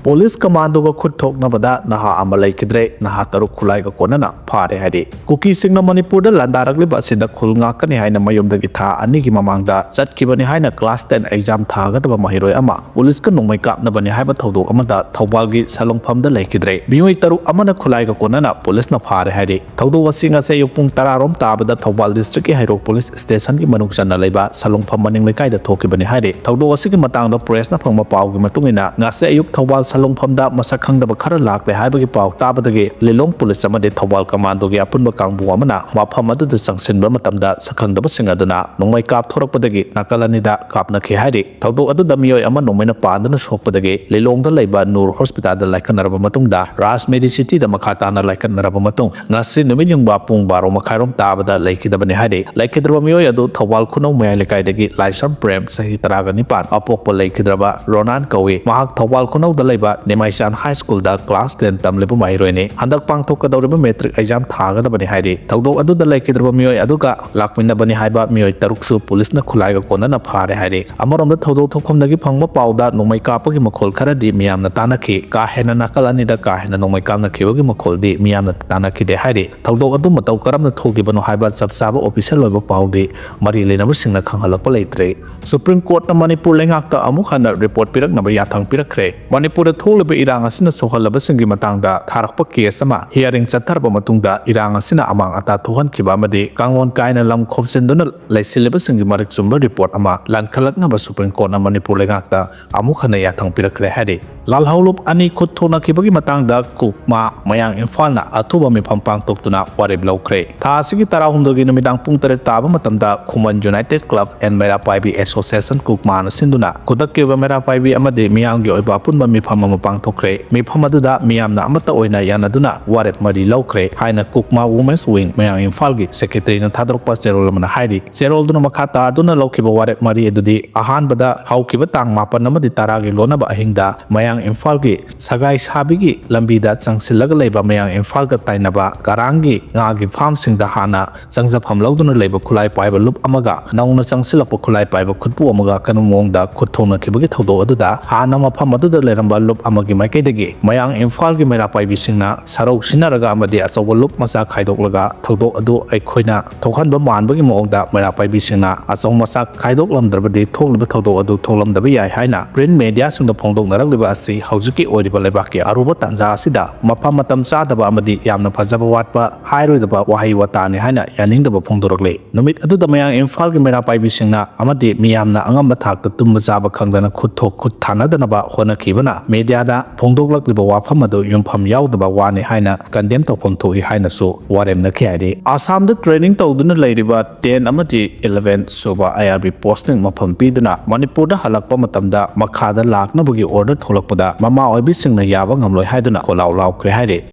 Police commando ko khut thok na bada naha ama Leikhidre naha taruk khulai ko konana phare hadi kuki singna Manipur da landarak liba sida khulngakpa ni haina mayom da githa ani gi mamangda chatkibani haina class 10 exam thaga da mahiroi ama police ka nongmai kap na bani haiba thodok amada thobal gi salongpham da Leikhidre mioi taruk amana khulai ko konana police na phare hadi thodo wasinga se yupung 10 rom tabada thobal district ki hairok police station gi manuk sanna leiba salongpham maning lekai da thokibani hadi thodo wasigi matang da press na phangma paw gi matungina ngase ayuk thobal salongphamda masakang da bakara lakle haibagi paw tabadagi lelong police amade thobal commando gi apunba kangbu amana mafam adu da sangsinba matamda sakang da basinga duna nongmai kap thorakpadagi nakalani da kapnakhre haidi thodo adu da mioi ama nongmaina pandana sokpadagi lelong da leiba nur hospital da laikanaraba matungda ras medicity da makhatana laikanaraba matung ngasi numijung ba pung baro makhairom tabada Leikhidabani haidi Leikhidra mioi adu thobal khunau mayai lekai dagi laisam prem sahi taraga nipan apokpa Leikhidraba ronan kawi mahak thobal khunau da leiba Nemaisan High School da class 10 tamlebu mahiroini handak pangthok kadawriba metric exam thaga da bani haidi thogdo adu da Leikhidra mioi aduga lakmina bani haiba mioi taruksu police na khulai ga kona na phare haidi amarom da thogdo thokpham dagi phangma pawda nongmai kapagi makhol khara di miyam na tanakhi ka hena nakalani da ka hena nongmai kamna khewagi makhol di miyam na tanakhi de haidi thogdo adu mataw karam na thogi banu haiba sabsaba official loiba pawdi mari lenabu singna khanghalakpa leitre Supreme Court na Manipur lengakta amuk hana report pirak na yathang pirakre Manipur da tholaba irang asina sohalaba singi matangda tharakpa case ama hearing chatharba matungda irang asina amang ata thohan khiba amadi kangon kaina lam khopsenduna laisilaba singi marik chumba report ama lankhalakna ba Supreme Court na Manipur lengakta amuk hana yathang pirakre hadi Lalhoulup ani khut thona khibagi matangda kukma mayang Imphal na athuba mifam pangtoktuna warib laukre tha asigi tarahumdogi numidang pung 3 taba matamda Khuman United Club and Mera Paibi Association kukma na sinduna kudak ke Mera Paibi amade miyang gi oiba punba mifam ama pangtokre mifam aduda miyam na amata oina yanaduna warib mari laukre haina kukma women's wing mayang Imphal gi secretary na thadrokpa serol mana haidi serol duna makhata duna laukiba warib mari edudi ahan bada haukiba tang mapan amadi taragi lona ba ahingda mayang Imphal gi sagai sabigi lambida changsilaga leiba mayang Imphal ga tainaba karangi ngagi farm singda hana changjafam lauduna leiba khulai paiba lup amaga nauna changsilakpa khulai paiba khutpu amaga kanumongda khuthona khibagi thodo aduda hana mafam aduda leramba lup amagi maikaidagi mayang Imphal gi mera paibi singna sarau sinaraga amadi achawa lup macha khaidokलाga thodo adu aikhoina thokhanba manbagi mongda mera paibi singna achaw macha khaidoklamdrabadi thoklaba thodo adu thoklamdaba yai haina print media singda phongdoknaragliba asi haujuki oiriba lebaki aruba tanja asida mafam matam chadaba amadi yamna phajaba watpa hairoidaba wahai watani haina yaningdaba phongdorakle numit aduda mayang Imphal gi mera paibi singna amadi miyamna angamba thakta tumba jaba khangdana khutthok khut thanadanaba hona khibana media da phongdoklakliba wafam adu yumpham yaudaba wani haina condemn tawpham thoi haina su waremna khiyadi Assam da training tawduna leiriba 10 amadi 11 suba IRB posting mafam piduna Manipur da halakpa matamda makhada laknabagi order tholakpada mama oibi singna yaba ngamloi haiduna kolaw laukre haide